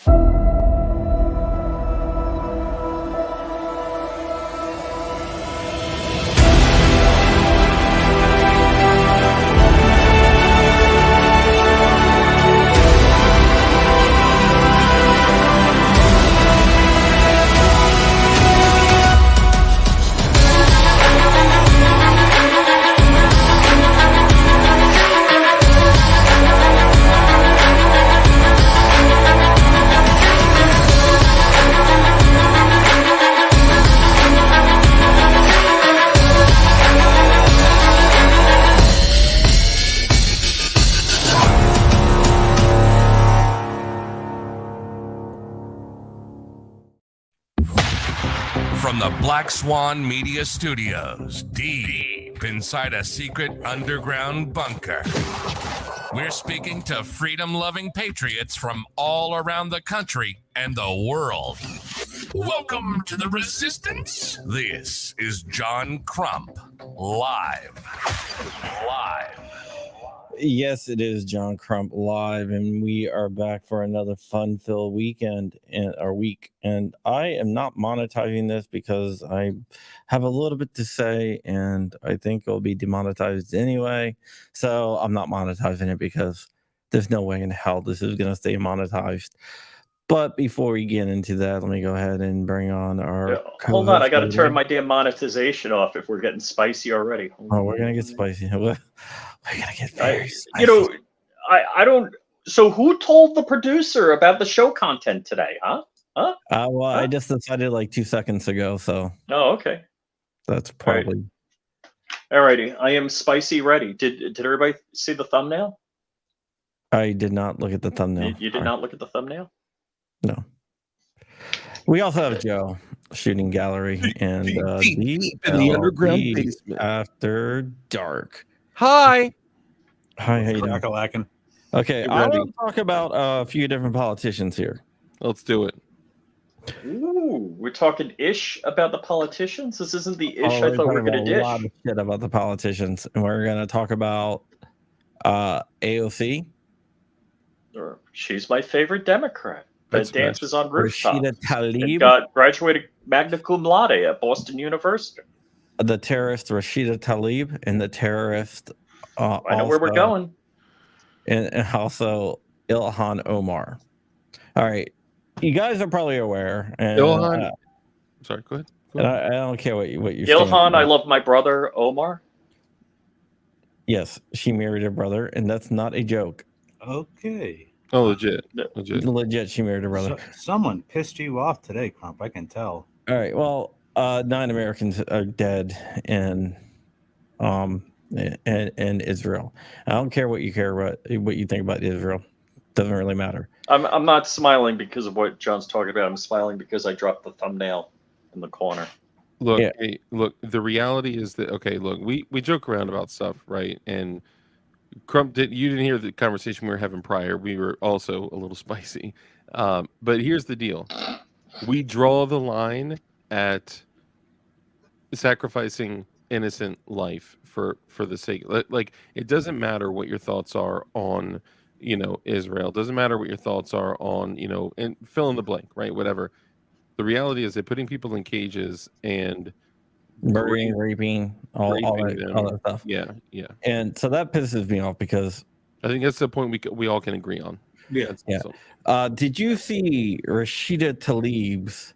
From the Black Swan Media Studios, deep inside a secret underground bunker, we're speaking to freedom-loving patriots from all around the country and the world. Welcome to the Resistance. This is John Crump, live. Yes, it is John Crump live, and we are back for another fun-filled weekend and our week. And I am not monetizing this because I have a little bit to say, and I think it'll be demonetized anyway. So I'm not monetizing it because there's no way in hell this is going to stay monetized. But before we get into that, let me go ahead and bring on our. Hold on, I got to turn my damn monetization off if we're getting spicy already. We're gonna get spicy. We're gonna get very spicy. You know, I don't. So who told the producer about the show content today? I just decided like 2 seconds ago. So. Oh, okay. That's probably. Alrighty, I am spicy ready. Did everybody see the thumbnail? I did not look at the thumbnail. You did not look at the thumbnail? No. We also have Joe shooting gallery and deep in the underground basement after dark. Hi, how you doing? Okay, I want to talk about a few different politicians here. Let's do it. Ooh, we're talking ish about the politicians. This isn't the ish I thought we were going to dish. A lot of shit about the politicians, and we're going to talk about AOC. She's my favorite Democrat. That dances on rooftops. Rashida Tlaib got graduated magna cum laude at Boston University. The terrorist Rashida Tlaib and the terrorist. I know where we're going. And also Ilhan Omar. All right, you guys are probably aware. And, Ilhan. Sorry, go ahead. And I don't care what you're. Ilhan, I love my brother Omar. Yes, she married her brother, and that's not a joke. Okay. Oh, legit. Legit, she married her brother. Someone pissed you off today, Crump. I can tell. All right. Well, 9 Americans are dead in Israel. I don't care what you think about Israel. Doesn't really matter. I'm not smiling because of what John's talking about. I'm smiling because I dropped the thumbnail in the corner. Look, hey, look. The reality is that we joke around about stuff, right? And Crump, you didn't hear the conversation we were having prior. We were also a little spicy. But here's the deal. We draw the line at sacrificing innocent life for the sake. Like, it doesn't matter what your thoughts are on, Israel. It doesn't matter what your thoughts are on, and fill in the blank, right? Whatever. The reality is they're putting people in cages and murdering, raping, all that stuff. Yeah. And so that pisses me off because I think that's the point we all can agree on. Yeah. Did you see Rashida Tlaib's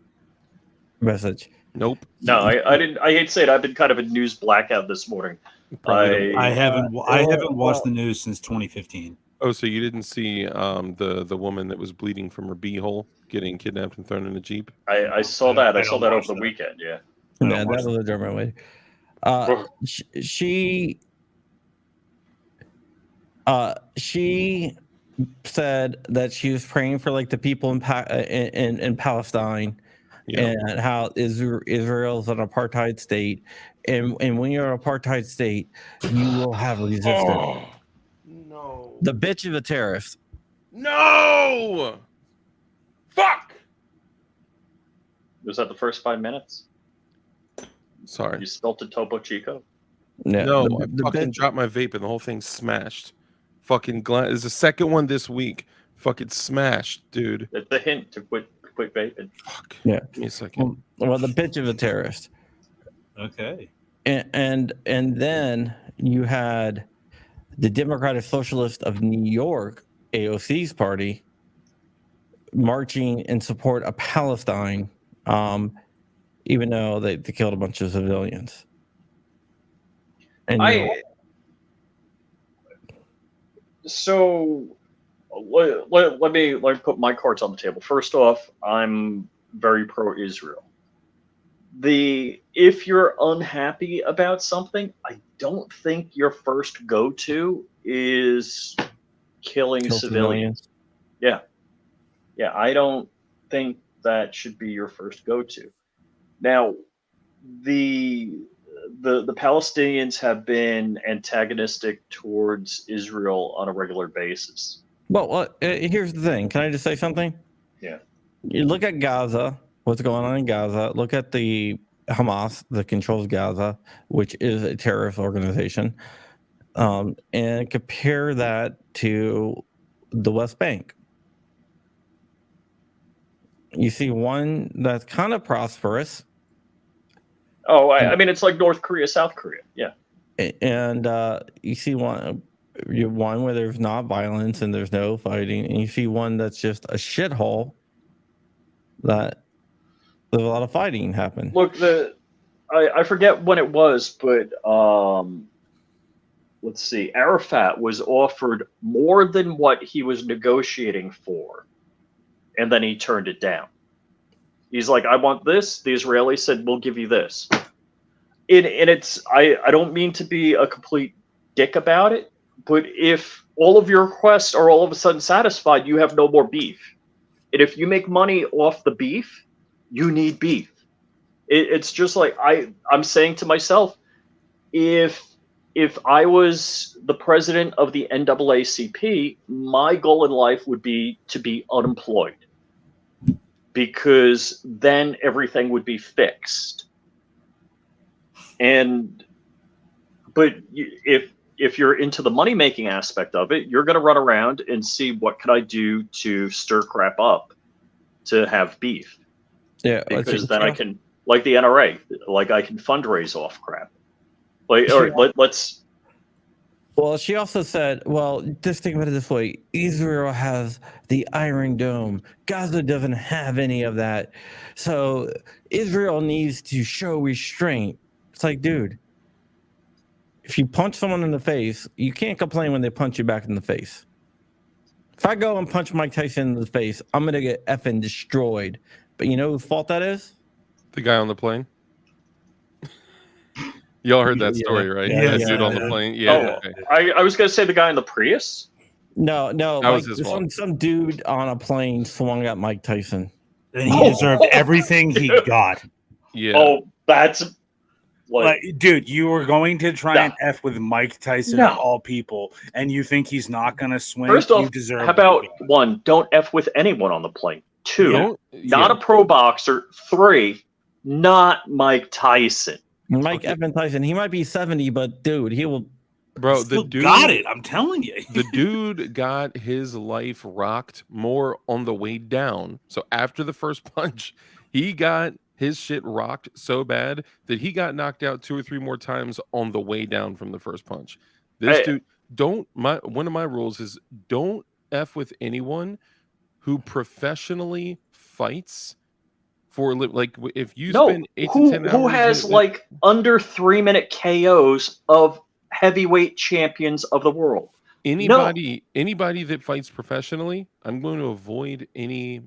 message? Nope. No, I didn't. I hate to say it. I've been kind of a news blackout this morning. I haven't watched the news since 2015. Oh, so you didn't see the woman that was bleeding from her beehole getting kidnapped and thrown in a Jeep? I saw that. I saw that over the weekend. Yeah. Yeah, that was a German way. She said that she was praying for like the people in Palestine, and how Israel's an apartheid state, and when you're an apartheid state, you will have resistance. Oh, no. The bitch is a terrorist. No. Fuck. Was that the first 5 minutes? Sorry. You spilled a Topo Chico? No, I fucking dropped my vape and the whole thing smashed. Fucking glad. There's a second one this week. Fucking smashed, dude. It's a hint to quit vaping. Fuck. Yeah. Give me a second. Well, the bitch of a terrorist. Okay. And then you had the Democratic Socialist of New York, AOC's party, marching in support of Palestine, even though they killed a bunch of civilians. And So let me put my cards on the table. First off, I'm very pro-Israel. If you're unhappy about something, I don't think your first go-to is killing Kill civilians. Yeah, I don't think that should be your first go-to. Now, the Palestinians have been antagonistic towards Israel on a regular basis. Well, here's the thing. Can I just say something? Yeah. You look at Gaza, what's going on in Gaza. Look at the Hamas that controls Gaza, which is a terrorist organization, and compare that to the West Bank. You see one that's kind of prosperous. Oh, I mean, it's like North Korea, South Korea. Yeah. And you see one where there's not violence and there's no fighting, and you see one that's just a shithole that there's a lot of fighting happen. Look, I forget when it was, but let's see. Arafat was offered more than what he was negotiating for, and then he turned it down. He's like, I want this. The Israelis said, we'll give you this. And it's, I don't mean to be a complete dick about it, but if all of your requests are all of a sudden satisfied, you have no more beef. And if you make money off the beef, you need beef. It's just like I'm saying to myself, if I was the president of the NAACP, my goal in life would be to be unemployed, because then everything would be fixed. But if you're into the money making aspect of it, you're going to run around and see what can I do to stir crap up to have beef. Yeah, because then I can, like the NRA, like I can fundraise off crap. Like, all right, let's. Well, she also said, well, just think about it this way. Israel has the Iron Dome. Gaza doesn't have any of that. So Israel needs to show restraint. It's like, dude, if you punch someone in the face, you can't complain when they punch you back in the face. If I go and punch Mike Tyson in the face, I'm going to get effing destroyed. But you know whose fault that is? The guy on the plane. Y'all heard that story, right? Yeah, That dude on the plane. Yeah. Oh, Okay. I was going to say the guy in the Prius. No, That like was his fault. some dude on a plane swung at Mike Tyson. And he deserved everything he got. Yeah. Oh, that's Like, dude, you were going to try and F with Mike Tyson of No. all people, and you think he's not going to swing? First You off, deserve how about it. 1, don't F with anyone on the plane. 2, Don't- not a pro boxer. 3, not Mike Tyson. Mike Evan Tyson, he might be 70, but dude, he will. Bro, Still the dude got it. I'm telling you. The dude got his life rocked more on the way down. So after the first punch, he got his shit rocked so bad that he got knocked out 2 or 3 more times on the way down from the first punch. This dude, one of my rules is don't F with anyone who professionally fights for like if you spend 8 to 10 hours who has in- like under 3-minute KOs of heavyweight champions of the world. anybody that fights professionally, I'm going to avoid any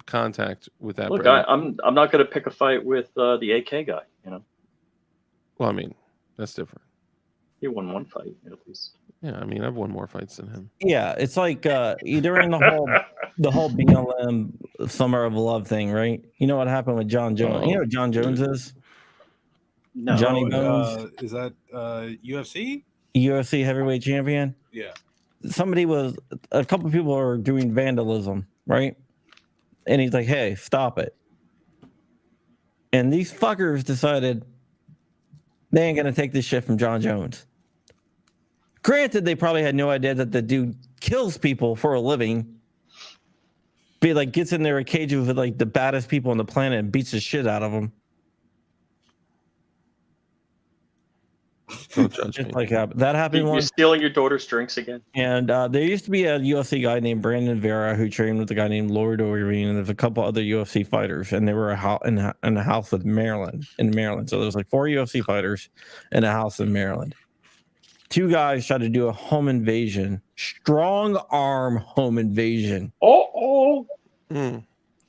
contact with that. Look, person. I'm not going to pick a fight with the AK guy. You know, Well, I mean, that's different. he won 1 fight at least. Yeah, I mean, I've won more fights than him. Yeah, it's like during the whole BLM Summer of Love thing, right? You know what happened with John Jones? You know what John Jones is? No, Johnny Bones, Is that UFC? UFC heavyweight champion. Yeah. A couple of people are doing vandalism, right? And he's like, hey, stop it. And these fuckers decided they ain't gonna take this shit from John Jones. Granted, they probably had no idea that the dude kills people for a living, Be like gets in there a cage with like the baddest people on the planet and beats the shit out of them. Don't judge me. Just like that happened You're once. stealing your daughter's drinks again? And there used to be a UFC guy named Brandon Vera who trained with a guy named Lord Irene, and there's a couple other UFC fighters, and they were in a house in Maryland. So there was like 4 UFC fighters in a house in Maryland. 2 guys tried to do a home invasion, strong arm home invasion. Oh,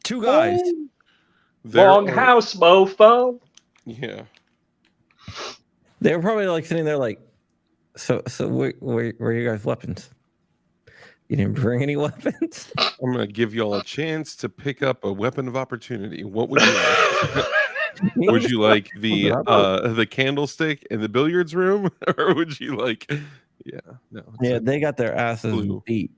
2 guys. wrong house, mofo. Yeah. They were probably like sitting there like, so where are you guys' weapons? You didn't bring any weapons? I'm gonna give y'all a chance to pick up a weapon of opportunity. What would you like? Would you like the candlestick in the billiards room, or would you like? Yeah, no. Yeah, they got their asses beat.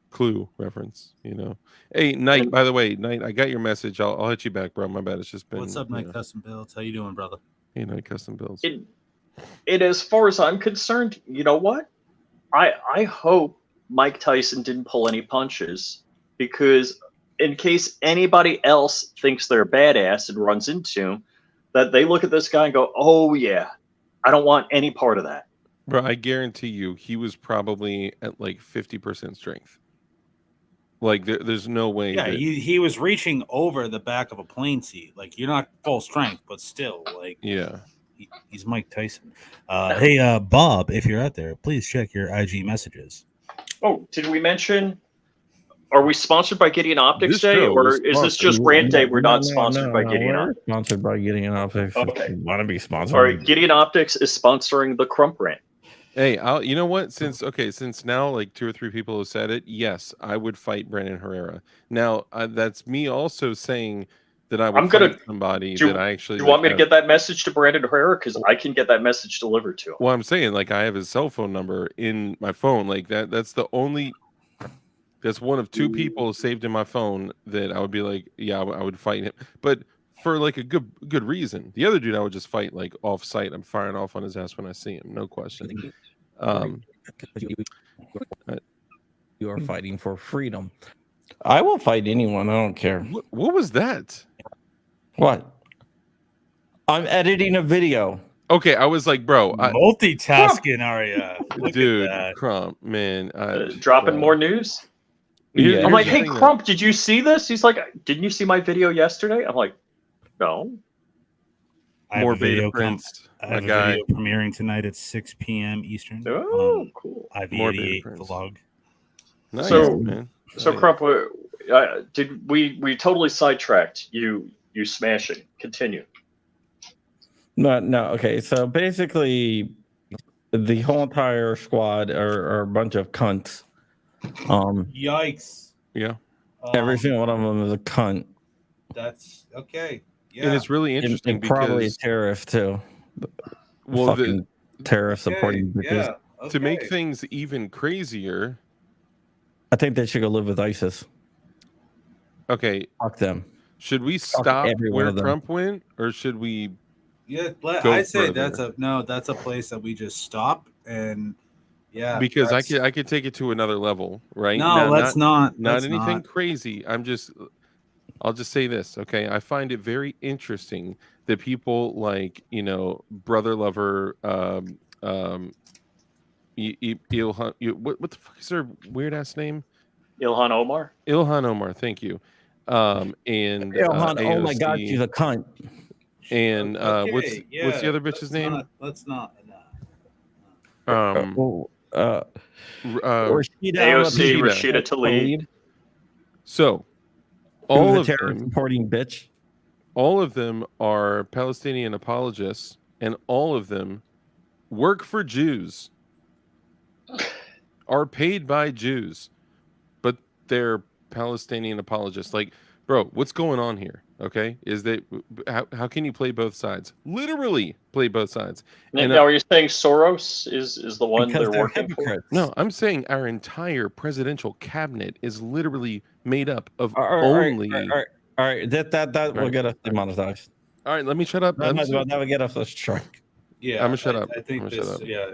Clue reference, you know. Hey, Knight. By the way, Knight, I got your message. I'll hit you back, bro. My bad. It's just been. What's up, Knight Custom Builds? How you doing, brother? Hey, Knight Custom Builds. And as far as I'm concerned, you know what? I hope Mike Tyson didn't pull any punches, because in case anybody else thinks they're badass and runs into him, that they look at this guy and go, oh yeah, I don't want any part of that. Bro, I guarantee you, he was probably at like 50% strength. Like there's no way. Yeah, that... he was reaching over the back of a plane seat. Like, you're not full strength, but still, like, yeah. He's Mike Tyson. Hey, Bob, if you're out there, please check your IG messages. Oh, did we mention? Are we sponsored by Gideon Optics This Day, show or is is this sponsored. just Rant Day? We're not No, sponsored by Gideon we're Optics. sponsored by Gideon Optics. Okay. Want to be sponsored? All right, Gideon Optics is sponsoring the Crump Rant. Hey, you know what? Since now like 2 or 3 people have said it, yes, I would fight Brandon Herrera. Now that's me also saying that I would fight somebody that I actually. Do you want me to get that message to Brandon Herrera? Because I can get that message delivered to him. Well, I'm saying, like, I have his cell phone number in my phone. Like that's the only. That's one of 2 people saved in my phone that I would be like, yeah, I would fight him, but for like a good reason. The other dude I would just fight like off site. I'm firing off on his ass when I see him, no question. You are fighting for freedom. I will fight anyone. I don't care. What was that? What? I'm editing a video. Okay, I was like, bro, Multitasking, Arya. Dude, Crump, man, dropping more news. Yeah. I'm like, hey, Crump, did you see this? He's like, didn't you see my video yesterday? I'm like, no. More Beta Prince. I have a video premiering tonight at 6 p.m. Eastern. Oh, cool. IV88 vlog. Nice, so, man. So, Crump, did we totally sidetracked you smashing? Continue. No. Okay, so basically, the whole entire squad are a bunch of cunts. Yikes. Yeah. Every single one of them is a cunt. That's okay. Yeah. And it's really interesting and probably a terrorist too. Well, fucking terrorist supporting bitches. Yeah. Okay. To make things even crazier, I think they should go live with ISIS. Okay. Fuck them. Should we stop where Trump went, or should we? Yeah, I'd say that's a place that we just stop and. Yeah, because I could take it to another level, right? No, let's not anything crazy. I'll just say this, okay? I find it very interesting that people like, brother lover, Ilhan. What the fuck is their weird ass name? Ilhan Omar. Ilhan Omar, thank you. And Ilhan, oh my God, she's a cunt. And what's the other bitch's name? Let's not. Rashida Tlaib. So, all of them supporting bitch. All of them are Palestinian apologists, and all of them work for Jews, are paid by Jews, but they're Palestinian apologists. Like, bro, what's going on here? Okay, is that how can you play both sides? Literally play both sides. And now, are you saying Soros is the one they're working for? No, I'm saying our entire presidential cabinet is literally made up of only. All right, that will get us demonetized. All right, let me shut up. That will get us a strike. Yeah, I'm gonna shut up. I think this. Shut up. Yeah,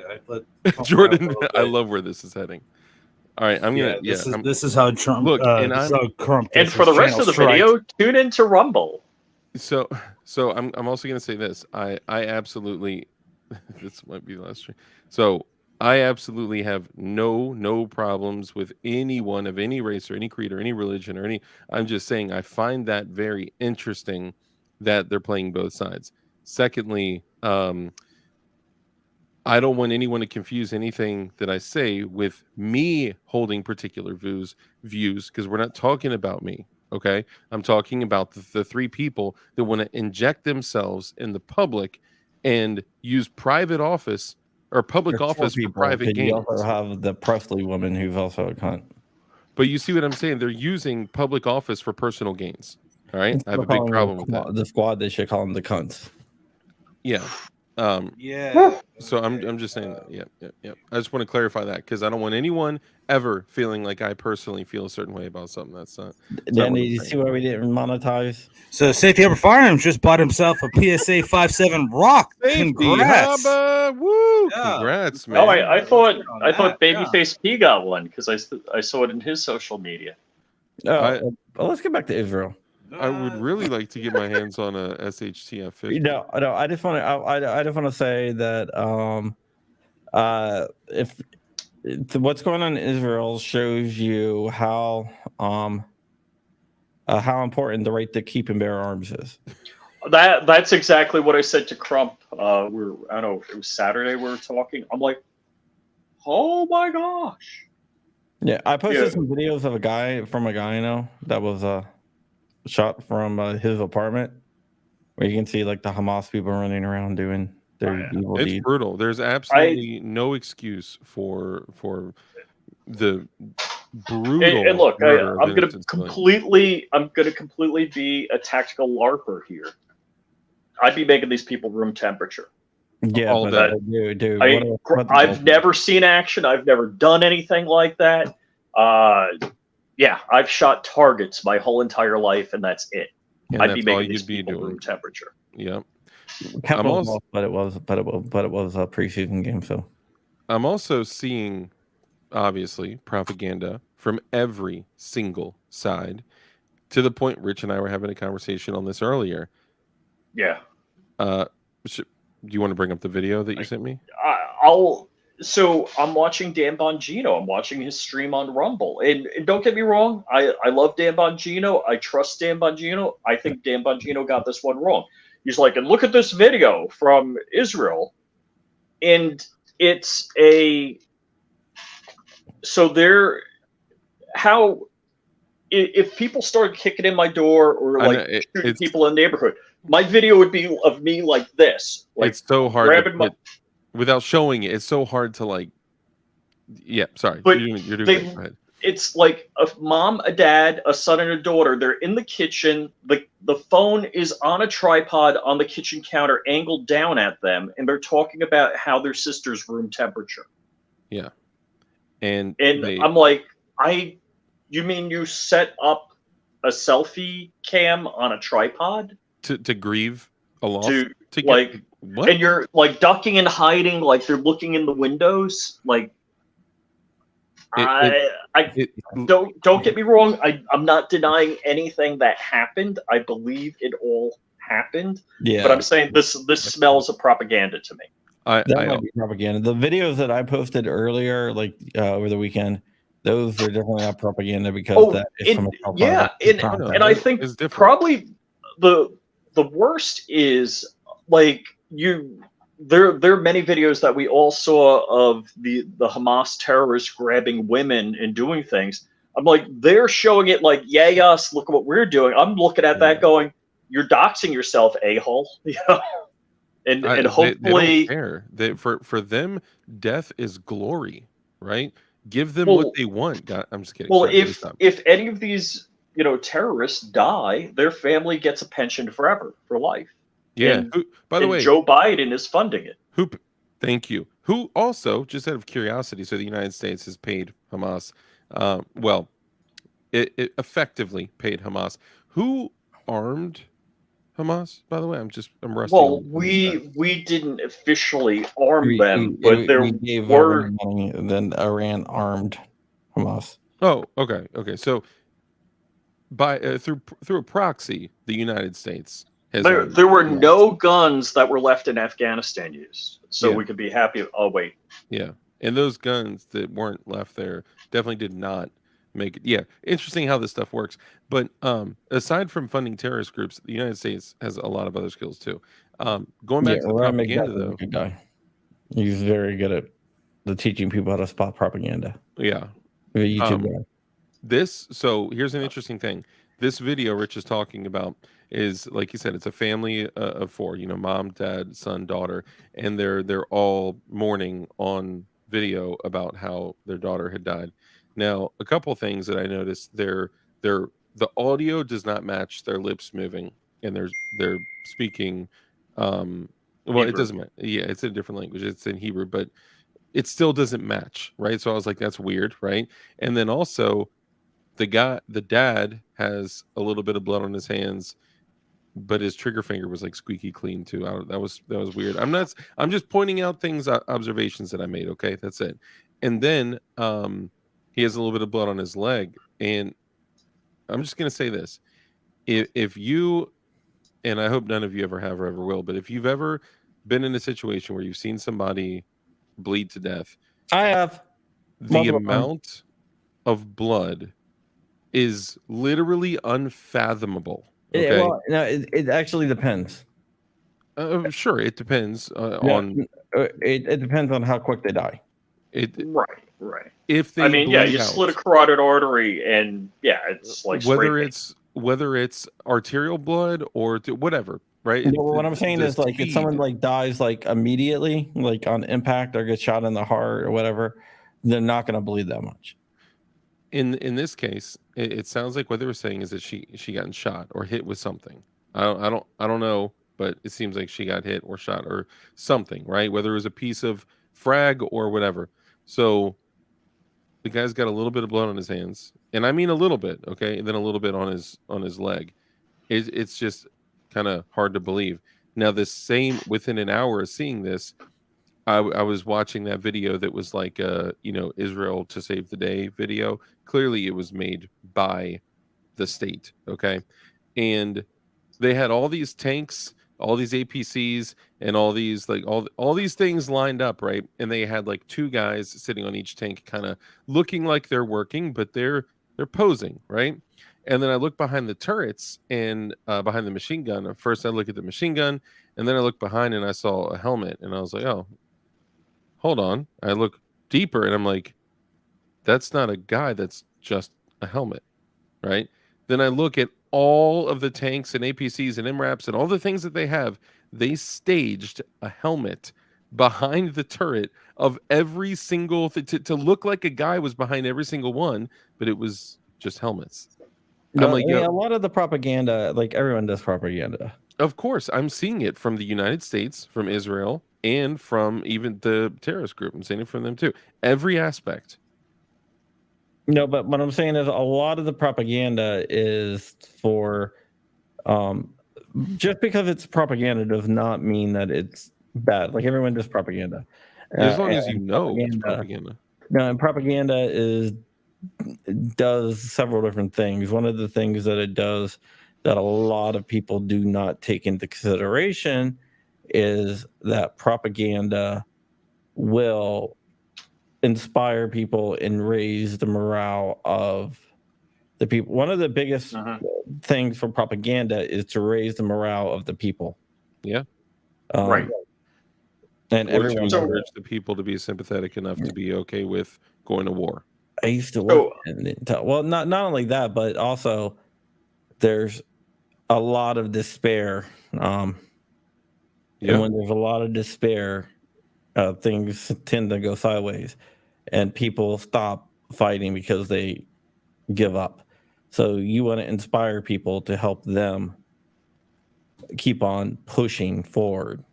Jordan, I love where this is heading. All right, I'm gonna. This is how Trump. Look, and this is how Trump And gets for the his rest of channel the video, tune into Rumble. So I'm also gonna say this. I absolutely this might be the last stream. So I absolutely have no problems with anyone of any race or any creed or any religion or any. I'm just saying I find that very interesting that they're playing both sides. Secondly, I don't want anyone to confuse anything that I say with me holding particular views because we're not talking about me. Okay, I'm talking about the three people that want to inject themselves in the public and use private office or public There's four office for people, private 'cause you gains. also have the Presley woman who's also a cunt. But you see what I'm saying? They're using public office for personal gains. All right, I have a big problem with that. The squad, they should call them the cunts. Yeah. Yeah. So I'm just saying that. Yeah. I just want to clarify that because I don't want anyone ever feeling like I personally feel a certain way about something. That's not. Then you see why we didn't monetize? So Safety Upper Firearms just bought himself a PSA 57 Rock. Congrats! Woo! Yeah. Congrats, man. Oh, I thought that, Babyface P got one because I saw it in his social media. Well, let's get back to Israel. I would really like to get my hands on a SHTF 50. No, I just want to. I just want to say that if what's going on in Israel shows you how important the right to keep and bear arms is. That's exactly what I said to Crump. I don't know, it was Saturday we were talking. I'm like, oh my gosh. Yeah, I posted some videos of a guy I know that was shot from his apartment, where you can see like the Hamas people running around doing their evil deeds. It's brutal. There's absolutely no excuse for the brutal. And look, murder I'm of gonna innocent completely be a tactical LARPer here. I'd be making these people room temperature. Yeah, all but that. dude, I've never seen action. I've never done anything like that. Yeah, I've shot targets my whole entire life, and that's it. And I'd be that's all making these you'd be people doing. room temperature. Yep. but it was a preseason game, so I'm also seeing, obviously, propaganda from every single side, to the point Rich and I were having a conversation on this earlier. Yeah. Do you want to bring up the video that you sent me? So I'm watching Dan Bongino. I'm watching his stream on Rumble. And don't get me wrong, I love Dan Bongino. I trust Dan Bongino. I think Dan Bongino got this one wrong. He's like, and look at this video from Israel. And it's if people started kicking in my door or like shooting people in the neighborhood, my video would be of me like this. Like, it's so hard to without showing it. It's so hard to like. Yeah, sorry. But you're doing great. Go ahead. It's like a mom, a dad, a son, and a daughter. They're in the kitchen. The phone is on a tripod on the kitchen counter, angled down at them, and they're talking about how their sister's room temperature. Yeah, and I'm like, you mean you set up a selfie cam on a tripod to grieve a loss? What? And you're like ducking and hiding, like they're looking in the windows, like. Don't get me wrong. I'm not denying anything that happened. I believe it all happened. Yeah. But I'm saying this smells of propaganda to me. That might be propaganda. The videos that I posted earlier, like over the weekend, those are definitely not propaganda because that is from a and I think probably the worst is like There are many videos that we all saw of the Hamas terrorists grabbing women and doing things. I'm like, they're showing it like, yay us, look at what we're doing. I'm looking at that going, you're doxing yourself, a-hole. You know? And hopefully... They don't care. For them, death is glory, right? Give them what they want. God, I'm just kidding. Well, if any of these terrorists die, their family gets a pension forever, for life. Yeah. By the way, Joe Biden is funding it. Thank you. Who also, just out of curiosity, so the United States has paid Hamas. It effectively paid Hamas. Who armed Hamas? By the way, I'm rusty. Well, we didn't officially arm them, but there gave were money, and then Iran armed Hamas. Oh, okay. So by through a proxy, the United States has There were Yes. no guns that were left in Afghanistan used, so Yeah. we could be happy. Oh wait, Yeah, and those guns that weren't left there definitely did not make it. Yeah, interesting how this stuff works. But aside from funding terrorist groups, the United States has a lot of other skills too. Going Yeah, back to the Ryan propaganda, McDuffie's a though. good guy. He's very good at teaching people how to spot propaganda. Yeah. The YouTube guy. So here's an interesting thing. This video Rich is talking about is, like you said, it's a family of four, mom, dad, son, daughter, and they're all mourning on video about how their daughter had died. Now, a couple things that I noticed, the audio does not match their lips moving, and they're speaking well, it Hebrew. doesn't matter. Yeah, it's a different language. It's in Hebrew, but it still doesn't match, right? So I was like, that's weird, right? And then also the dad has a little bit of blood on his hands, but his trigger finger was like squeaky clean too. That was weird. I'm just pointing out things, observations that I made. Okay, that's it. And then he has a little bit of blood on his leg, and I'm just gonna say this: if you, and I hope none of you ever have or ever will, but if you've ever been in a situation where you've seen somebody bleed to death, I have the multiple times. amount of blood is literally unfathomable. Okay. Well, no, it actually depends. Sure, it depends on it depends on how quick they die. it. Right. If they I mean, yeah, bleed you out, slit a carotid artery, and yeah, it's like whether it's arterial blood or whatever, right? What I'm saying is, like, if someone like dies like immediately, like on impact, or gets shot in the heart or whatever, they're not going to bleed that much. In this case, it sounds like what they were saying is that she got shot or hit with something. I don't know, but it seems like she got hit or shot or something, right? Whether it was a piece of frag or whatever. So the guy's got a little bit of blood on his hands, and I mean a little bit, okay, and then a little bit on his leg. It's just kind of hard to believe. Now, the same within an hour of seeing this, I was watching that video that was like Israel to save the day video. Clearly, it was made by the state, okay, and they had all these tanks, all these APCs, and all these all these things lined up, right? And they had like two guys sitting on each tank, kind of looking like they're working, but they're posing, right? And then I look behind the turrets and behind the machine gun. At first, I look at the machine gun, and then I look behind and I saw a helmet, and I was like, oh, hold on. I look deeper, and I'm like, that's not a guy. That's just a helmet, right? Then I look at all of the tanks and APCs and MRAPs and all the things that they have. They staged a helmet behind the turret of every single to look like a guy was behind every single one, but it was just helmets. No, like, a lot of the propaganda, like, everyone does propaganda. Of course, I'm seeing it from the United States, from Israel, and from even the terrorist group. I'm seeing it from them too. Every aspect. No, but what I'm saying is a lot of the propaganda is for just because it's propaganda does not mean that it's bad. Like, everyone does propaganda. As long as you know it's propaganda. No, and propaganda does several different things. One of the things that it does that a lot of people do not take into consideration is that propaganda will inspire people and raise the morale of the people. One of the biggest things for propaganda is to raise the morale of the people. Yeah. Right. And everyone encourage the people to be sympathetic enough to be okay with going to war. I used to work well, not only that, but also there's a lot of despair. And when there's a lot of despair, things tend to go sideways, and people stop fighting because they give up. So you want to inspire people to help them keep on pushing forward.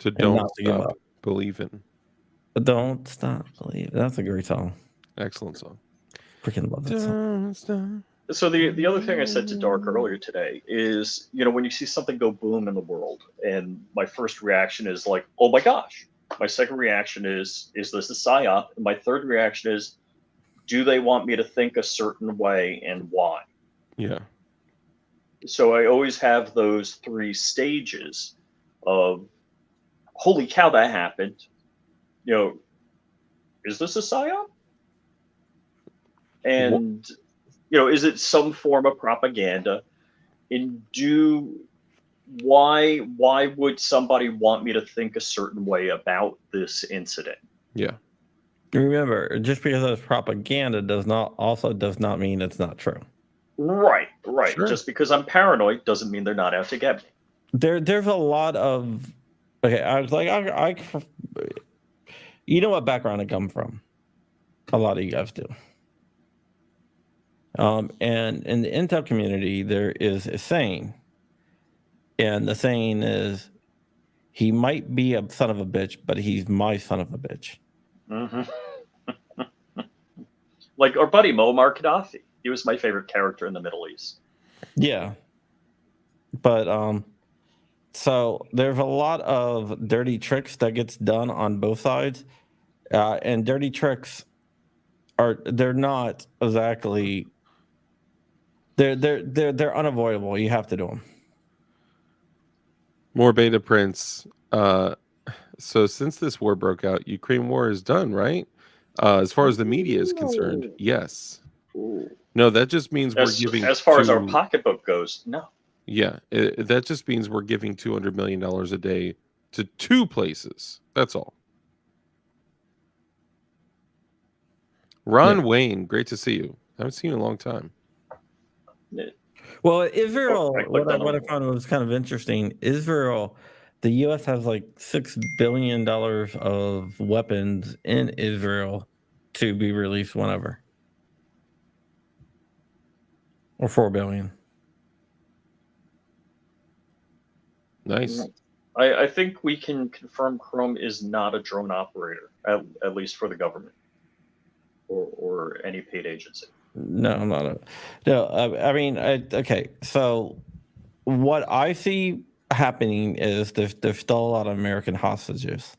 To don't stop believing. Don't stop believing. That's a great song. Excellent song. Freaking love that song. So the other thing I said to Dark earlier today is, when you see something go boom in the world, and my first reaction is like, oh my gosh. My second reaction is this a psyop? And my third reaction is, do they want me to think a certain way and why? Yeah. So I always have those 3 stages of, holy cow, that happened. Is this a psyop? And, is it some form of propaganda? And why would somebody want me to think a certain way about this incident? Yeah. Remember, just because it's propaganda does not mean it's not true. Right. Sure. Just because I'm paranoid doesn't mean they're not out to get me. There's a lot of I was like, you know what background I come from. A lot of you guys do. And in the intel community, there is a saying, and the saying is, he might be a son of a bitch, but he's my son of a bitch. Mm-hmm. Like our buddy Muammar Gaddafi. He was my favorite character in the Middle East. Yeah. But so there's a lot of dirty tricks that gets done on both sides. And dirty tricks they're not exactly they're unavoidable. You have to do them. More Beta Prince. So since this war broke out, Ukraine war is done, right? As far as the media is concerned, yes. Ooh. No, that just means we're giving. As far as our pocketbook goes, no. Yeah, that just means we're giving $200 million a day to 2 places. That's all. Ron Wayne, great to see you. I haven't seen you in a long time. Well, Israel, what I found was kind of interesting. Israel, the U.S. has like $6 billion of weapons in Israel to be released whenever. Or $4 billion. Nice. I think we can confirm Chrome is not a drone operator, at least for the government or any paid agency. No, I'm not. I mean, okay. So what I see happening is there's still a lot of American hostages.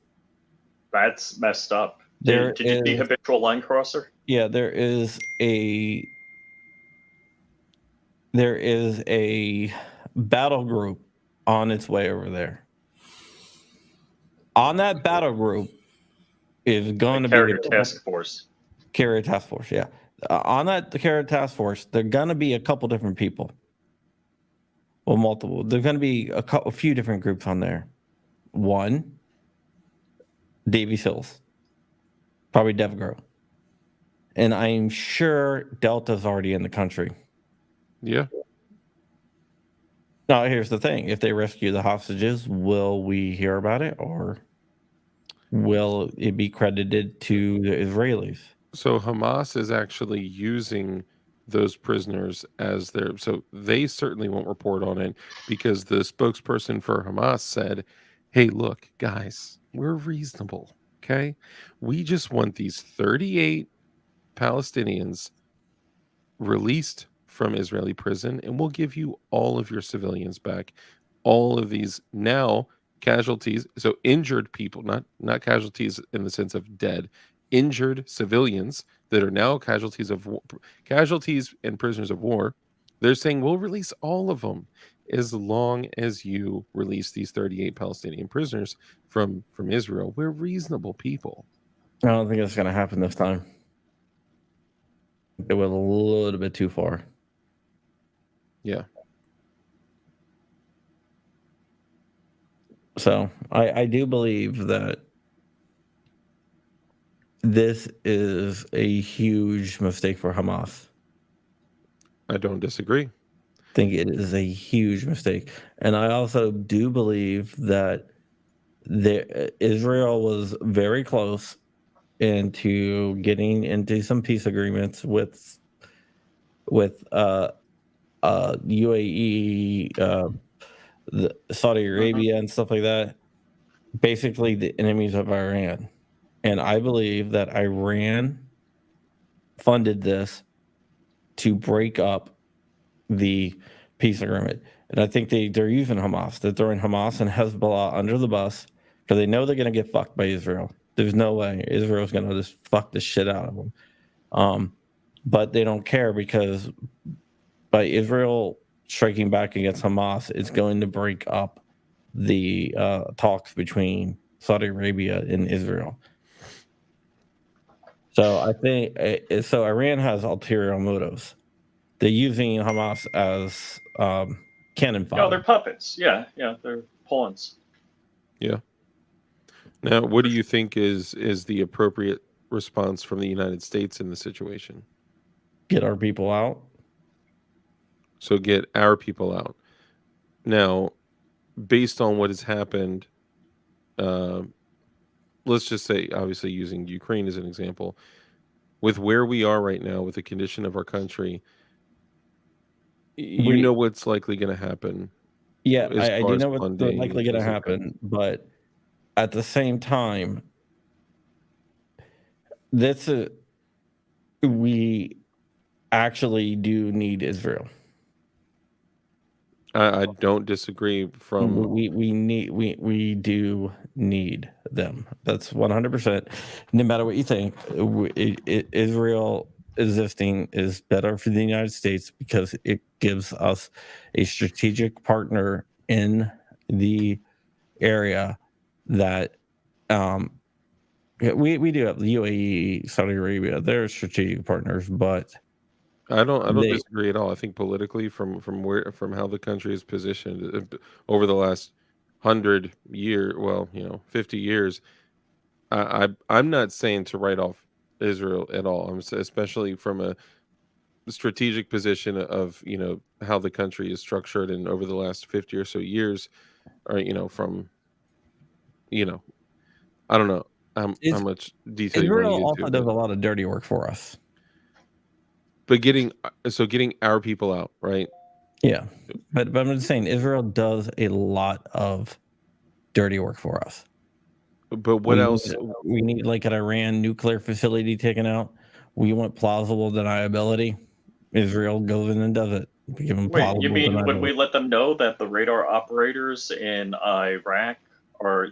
That's messed up. Did you see habitual line crosser? Yeah, there is a battle group on its way over there. On that battle group is going to be the task force. Carrier task force, yeah. On that carrier task force, there are going to be a couple different people. Well, multiple. There's going to be a few different groups on there. One, Davy Sills, probably DevGrow. And I'm sure Delta's already in the country. Yeah. Now, here's the thing. If they rescue the hostages, will we hear about it, or will it be credited to the Israelis? So Hamas is actually using those prisoners as their... So they certainly won't report on it because the spokesperson for Hamas said, hey, look, guys, we're reasonable, okay? We just want these 38 Palestinians released from Israeli prison, and we'll give you all of your civilians back. All of these now casualties, so injured people, not casualties in the sense of dead, injured civilians that are now casualties and prisoners of war. They're saying we'll release all of them as long as you release these 38 Palestinian prisoners from Israel. We're reasonable people. I don't think it's going to happen this time. It went a little bit too far. Yeah. So I do believe that this is a huge mistake for Hamas. I don't disagree. I think it is a huge mistake. And I also do believe that Israel was very close into getting into some peace agreements with UAE, the Saudi Arabia, and stuff like that. Basically, the enemies of Iran. And I believe that Iran funded this to break up the peace agreement. And I think they're using Hamas. They're throwing Hamas and Hezbollah under the bus because they know they're going to get fucked by Israel. There's no way Israel's going to just fuck the shit out of them. but they don't care because by Israel striking back against Hamas, it's going to break up the talks between Saudi Arabia and Israel. So I think so. Iran has ulterior motives. They're using Hamas as cannon fodder. No, they're puppets. Yeah, they're pawns. Yeah. Now, what do you think is the appropriate response from the United States in the situation? Get our people out. So get our people out. Now, based on what has happened, let's just say, obviously using Ukraine as an example, with where we are right now, with the condition of our country, you know what's likely going to happen. Yeah, I do know what's likely going to happen, but at the same time, we actually do need Israel. I don't disagree. We do need them. That's 100%. No matter what you think, Israel existing is better for the United States because it gives us a strategic partner in the area that we do have the UAE, Saudi Arabia. They're strategic partners, but I don't disagree at all. I think politically, from how the country is positioned over the last 100 years, 50 years, I'm not saying to write off Israel at all. I'm especially from a strategic position of how the country is structured, and over the last 50 or so years, or from I don't know how much detail you want to get into. Israel also does a lot of dirty work for us. But getting our people out, right? Yeah, but I'm just saying Israel does a lot of dirty work for us. But what else? We need like an Iran nuclear facility taken out. We want plausible deniability. Israel goes in and does it. Give them Wait, you mean when we let them know that the radar operators in Iraq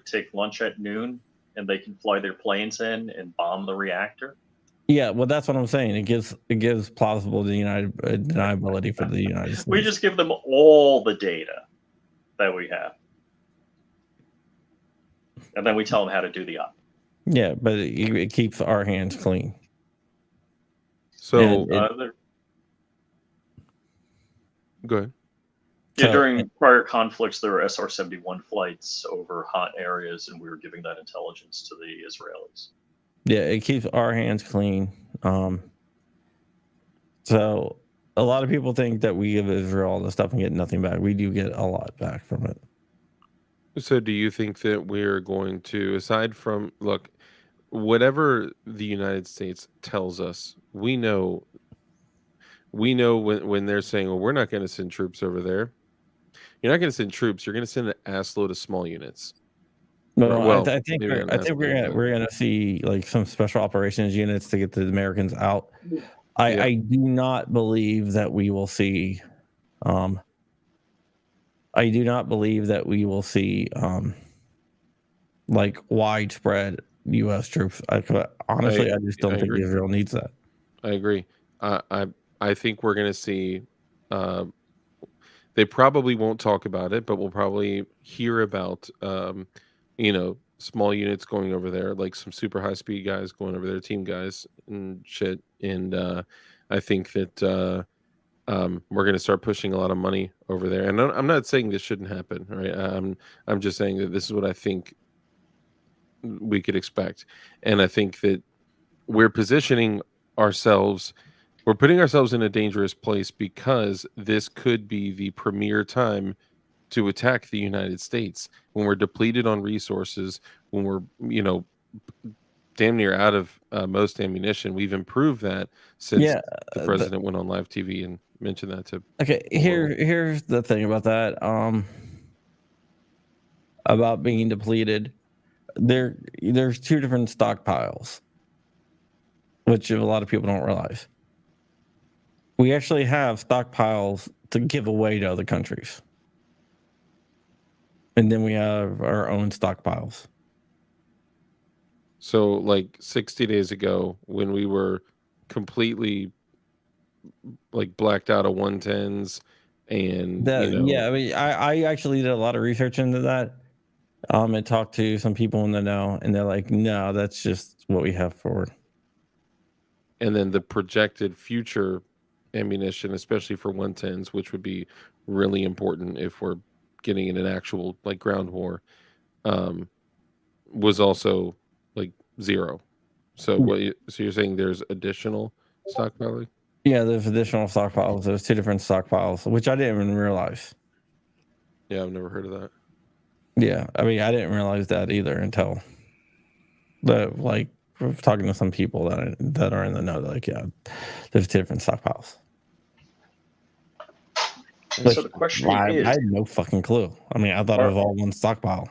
take lunch at noon and they can fly their planes in and bomb the reactor? Yeah, well, that's what I'm saying. It gives plausible deniability for the United States. We just give them all the data that we have, and then we tell them how to do the op. Yeah, but it keeps our hands clean. So, go ahead. Yeah, during prior conflicts, there were SR-71 flights over hot areas, and we were giving that intelligence to the Israelis. Yeah, it keeps our hands clean. So a lot of people think that we give Israel all the stuff and get nothing back. We do get a lot back from it. So do you think that we're going to, aside from, look, whatever the United States tells us, we know when they're saying, well, we're not going to send troops over there. You're not going to send troops. You're going to send an assload of small units. Well, I think we're going to see like some special operations units to get the Americans out. I do not believe that we will see. I do not believe that we will see like widespread U.S. troops. Honestly, I just don't think Israel needs that. I agree. I think we're going to see. They probably won't talk about it, but we'll probably hear about small units going over there, like some super high speed guys going over there, team guys and shit. And I think that we're going to start pushing a lot of money over there. And I'm not saying this shouldn't happen, right? I'm just saying that this is what I think we could expect. And I think that we're positioning ourselves. We're putting ourselves in a dangerous place because this could be the premier time to attack the United States when we're depleted on resources, when we're, damn near out of most ammunition. We've improved that since the president went on live TV and mentioned that to. Okay, here's the thing about that. About being depleted, there's two different stockpiles, which a lot of people don't realize. We actually have stockpiles to give away to other countries. And then we have our own stockpiles. So like 60 days ago, when we were completely like blacked out of 110s, and Yeah, I mean, I actually did a lot of research into that. And talked to some people in the know, and they're like, no, that's just what we have forward. And then the projected future ammunition, especially for 110s, which would be really important if we're getting in an actual like ground war, was also like 0. So so you're saying there's additional stockpiling? Yeah, there's additional stockpiles. There's 2 different stockpiles, which I didn't even realize. Yeah, I've never heard of that. Yeah, I mean, I didn't realize that either until talking to some people that are in the know. Like, yeah, there's 2 different stockpiles. So the question is, I had no fucking clue. I mean, I thought it was all one stockpile.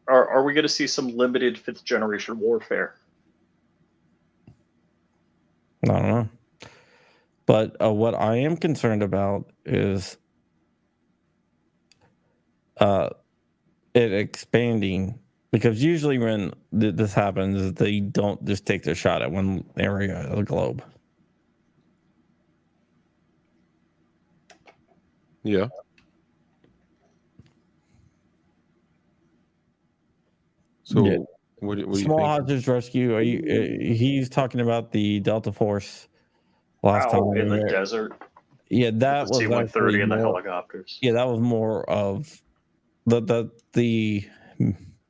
Are we going to see some limited 5th generation warfare? I don't know. But what I am concerned about is it expanding, because usually when this happens, they don't just take their shot at one area of the globe. Yeah. So Yeah. what do you Small think? hostage rescue. He's talking about the Delta Force last time in the desert. Yeah, that was C-130 and the helicopters. Yeah, that was more of the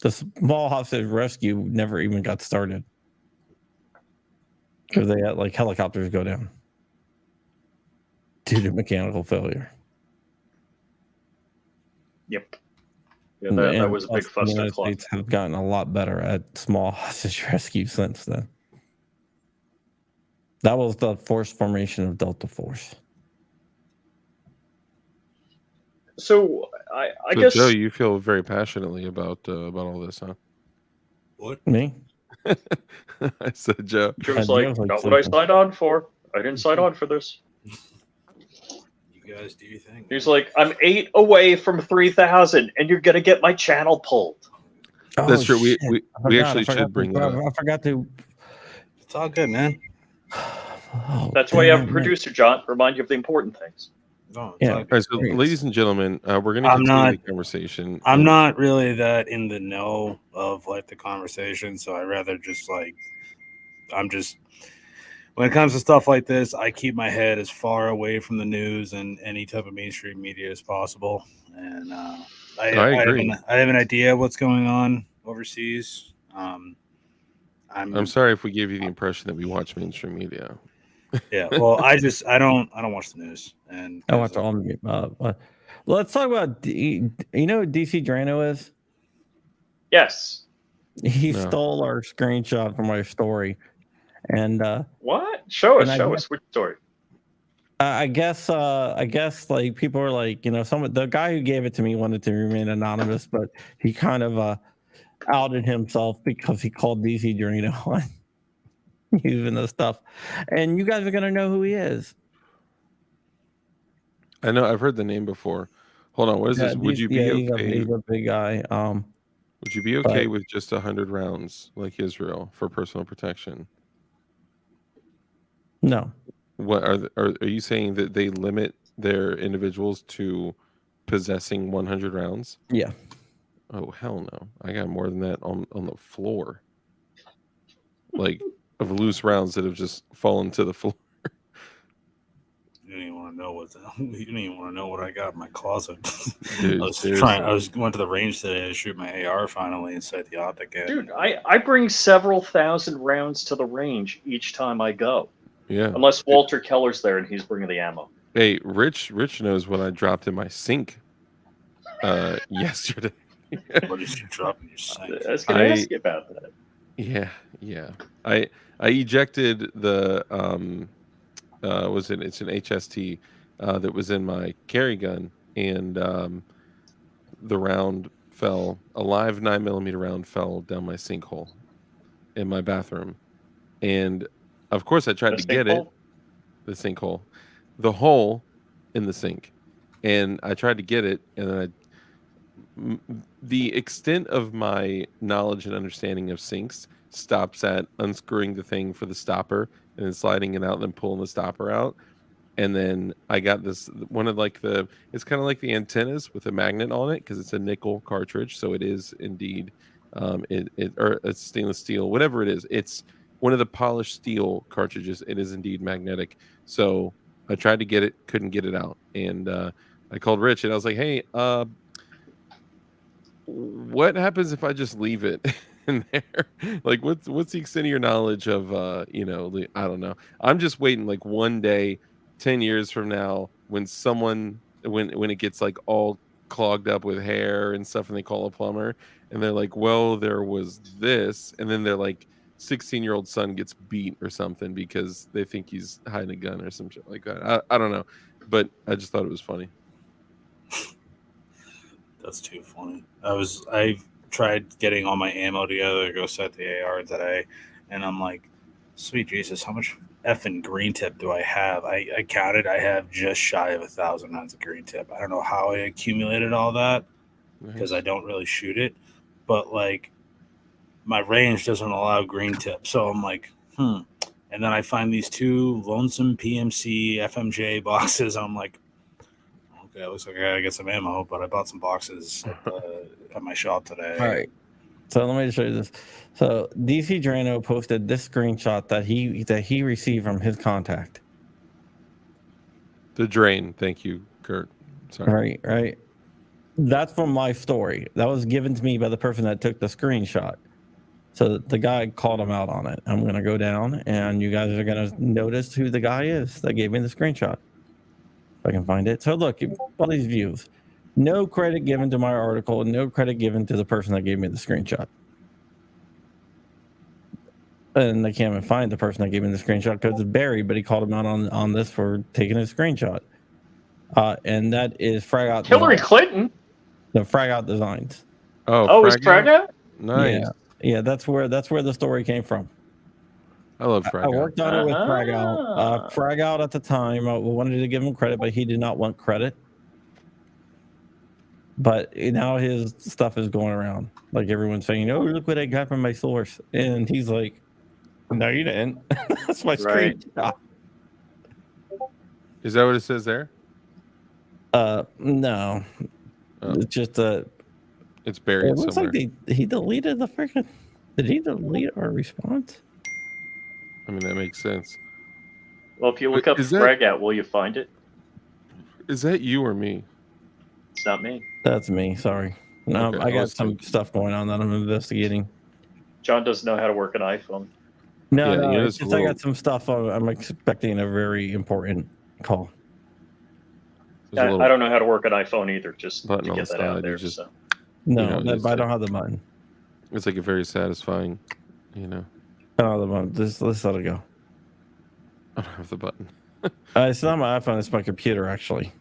small hostage rescue never even got started because they had like helicopters go down due to mechanical failure. Yep. Yeah, that was a big fuss. The United States have gotten a lot better at small hostage rescue since then. That was the force formation of Delta Force. So I guess, Joe, you feel very passionately about all this, huh? What? Me? I said Joe. Joe's like, not what I signed on for. I didn't sign on for this. You guys do your thing. He's like, I'm 8 away from 3,000, and you're gonna get my channel pulled. That's true. We actually should bring that up. I forgot to. It's all good, man. That's why you have a producer, John. Remind you of the important things. No, Yeah. All right, so ladies and gentlemen, we're going to continue the conversation. I'm not really that in the know of like the conversation, so I rather just like when it comes to stuff like this, I keep my head as far away from the news and any type of mainstream media as possible. And I have an idea what's going on overseas. I'm sorry if we gave you the impression that we watch mainstream media. Yeah, well, I don't watch the news, and I watch all the let's talk about you know what DC Drano is? Yes. He stole our screenshot from our story, and what? Show us which story. I guess like people are like, you know, the guy who gave it to me wanted to remain anonymous, but he kind of outed himself because he called DC Drano using this stuff, and you guys are gonna know who he is. I know, I've heard the name before. Hold on, what is this? Would you be okay? He's a big guy. Would you be okay with just 100 rounds like Israel for personal protection? No. What are you saying that they limit their individuals to possessing 100 rounds? Yeah. Oh hell no! I got more than that on the floor. Like of loose rounds that have just fallen to the floor. You didn't even want to know what I got in my closet. Dude, I went to the range today to shoot my AR finally inside the optic. Dude, I bring several thousand rounds to the range each time I go. Yeah. Unless Walter Keller's there and he's bringing the ammo. Hey, Rich knows what I dropped in my sink yesterday. What did you drop in your sink? I was going to ask you about that. Yeah. I ejected the it's an HST that was in my carry gun, and the round fell, a live 9mm round fell down my sinkhole in my bathroom. And of course I tried to get it, the sinkhole, the hole in the sink. And I tried to get it, and then the extent of my knowledge and understanding of sinks stops at unscrewing the thing for the stopper and then sliding it out and then pulling the stopper out. And then I got this one of like it's kind of like the antennas with a magnet on it because it's a nickel cartridge, so it is indeed or it's stainless steel, whatever it is. It's one of the polished steel cartridges. It is indeed magnetic. So I tried to get it, couldn't get it out, and I called Rich and I was like, "Hey, what happens if I just leave it in there? Like, what's the extent of your knowledge of I don't know. I'm just waiting like one day, 10 years from now, when when it gets like all clogged up with hair and stuff, and they call a plumber, and they're like, well, there was this, and then they're like 16-year-old son gets beat or something because they think he's hiding a gun or some shit like that. I don't know, but I just thought it was funny. That's too funny. I tried getting all my ammo together to go set the AR today, and I'm like, sweet Jesus, how much effing green tip do I have? I counted. I have just shy of 1,000 rounds of green tip. I don't know how I accumulated all that because I don't really shoot it, but like my range doesn't allow green tip. So I'm like, And then I find these 2 lonesome PMC FMJ boxes. I'm like, okay, it looks like I gotta get some ammo, but I bought some boxes at my shop today. All right. So let me just show you this. So DC Drano posted this screenshot that he received from his contact. The drain. Thank you, Kurt. Sorry. Right. That's from my story. That was given to me by the person that took the screenshot. So the guy called him out on it. I'm gonna go down, and you guys are gonna notice who the guy is that gave me the screenshot. If I can find it. So look, all these views. No credit given to my article, no credit given to the person that gave me the screenshot. And I can't even find the person that gave me the screenshot because it's Barry, but he called him out on this for taking a screenshot. And that is Frag Out Hillary Designs. Clinton? The Frag Out Designs. Oh, it's Frag Out? Nice. Yeah, that's where the story came from. I love Frag Out. I worked on it with Frag Out. Frag Out at the time, I wanted to give him credit, but he did not want credit. But now his stuff is going around. Like everyone's saying, oh, look what I got from my source. And he's like, no, you didn't. That's my screenshot. Is that what it says there? No. Oh. It's just it's buried it looks somewhere. like he deleted the freaking. Did he delete our response? I mean, that makes sense. Well, if you look up Frag Out, will you find it? Is that you or me? It's not me. That's me. Sorry. No, Okay, I got some stuff going on that I'm investigating. John doesn't know how to work an iPhone. No, it's just I got some stuff. I'm expecting a very important call. I don't know how to work an iPhone either. Just to get that out there. Just, no, I don't have the button. It's like a very satisfying, I don't have the button. Let's let it go. I don't have the button. It's not my iPhone. It's my computer, actually.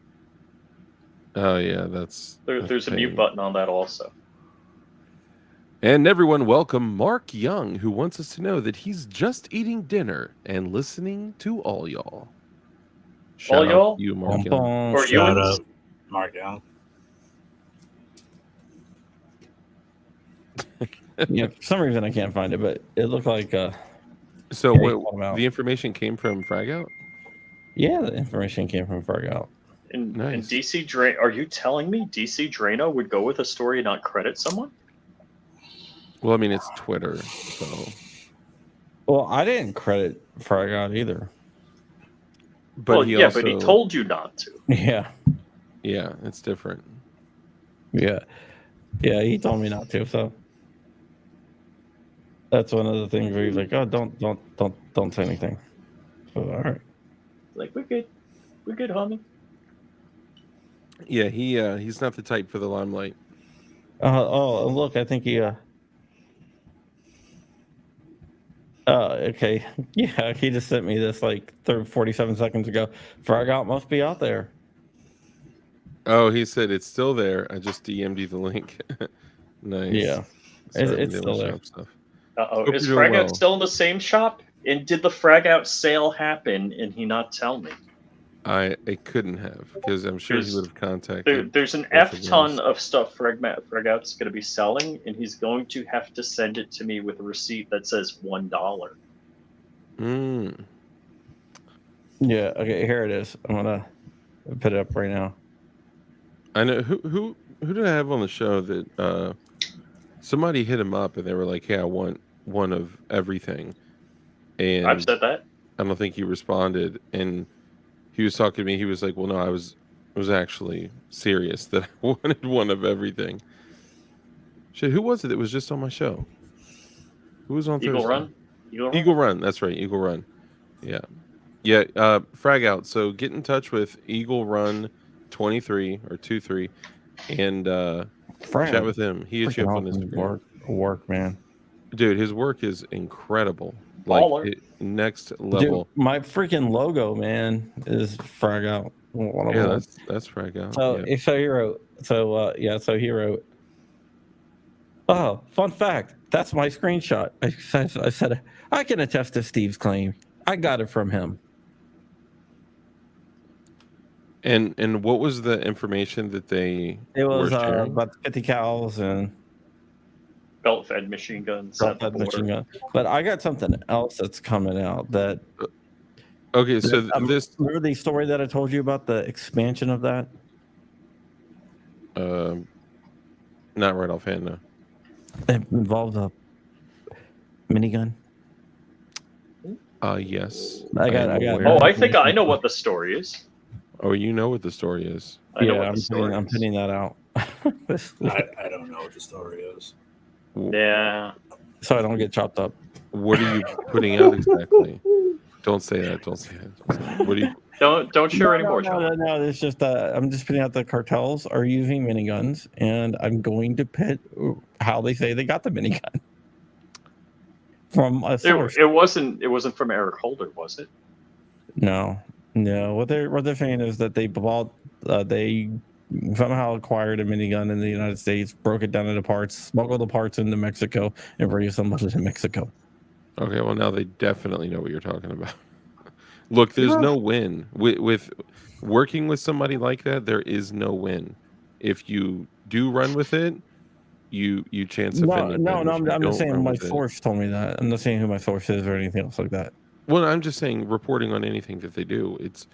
Oh yeah, there's a mute button on that also. And everyone, welcome Mark Young, who wants us to know that he's just eating dinner and listening to all y'all. Shout all y'all? Out to you, Mark Young. Or Shout out, Mark Young. Yeah, for some reason I can't find it, but it looked like. So the information came from Frag Out? Yeah, the information came from Frag Out. And DC Drano, are you telling me DC Drano would go with a story and not credit someone? Well, I mean, it's Twitter, so. Well, I didn't credit Frag Out either. But but he told you not to. Yeah. Yeah, it's different. Yeah, he told me not to. So that's one of the things where he's like, "Oh, don't say anything." So all right. Like we're good, homie. Yeah, he's not the type for the limelight. Look, I think he. Okay. Yeah, he just sent me this like 47 seconds ago. Frag Out must be out there. Oh, he said it's still there. I just DM'd you the link. Nice. Yeah, it's still there. Is Frag Out still in the same shop? And did the Frag Out sale happen and he not tell me? It couldn't have, because I'm sure he would have contacted. There's an F-ton of stuff Frag Out's going to be selling, and he's going to have to send it to me with a receipt that says $1. Yeah. Okay. Here it is. I'm gonna put it up right now. I know who did I have on the show that somebody hit him up and they were like, "Hey, I want one of everything," I've and said that. I don't think he responded. And he was talking to me. He was like, "Well, no, I was actually serious that I wanted one of everything." Shit, who was it that was just on my show? Who was on Eagle Thursday? Run. Eagle Run. That's right, Eagle Run. Yeah, yeah. Frag out. So get in touch with Eagle Run 23 or 23 and chat with him. He hit you up on Instagram. Work, man. Dude, his work is incredible. Baller. Next level. Dude, my freaking logo, man, is frag out. Yeah, that's frag out. So, yeah. so he wrote. So he wrote. Oh, fun fact. That's my screenshot. I said I can attest to Steve's claim. I got it from him. And what was the information that they It was were sharing? about 50 cals and Belt-fed machine guns. belt-fed machine gun. But I got something else that's coming out that. Okay, so this. Remember the story that I told you about the expansion of that? Not right offhand, no. It involved a minigun. Yes. I got. Oh, I think I know what the story is. Oh, you know what the story is. I know what the story I'm is. putting that out. I don't know what the story is. Yeah. So I don't get chopped up. What are you putting out exactly? Don't say that. Don't say that. What do you? Don't share anymore, John. No. It's just I'm just putting out the cartels are using miniguns, and I'm going to pit how they say they got the minigun from a source. It wasn't from Eric Holder, was it? No. What they're saying is that they bought they somehow acquired a minigun in the United States, broke it down into parts, smuggled the parts into Mexico, and reassembled it in Mexico. Okay, well now they definitely know what you're talking about. Look, there's no win with working with somebody like that. There is no win. If you do run with it, you chance offending. No. I'm just saying my source told me that. I'm not saying who my source is or anything else like that. Well, I'm just saying reporting on anything that they do. It's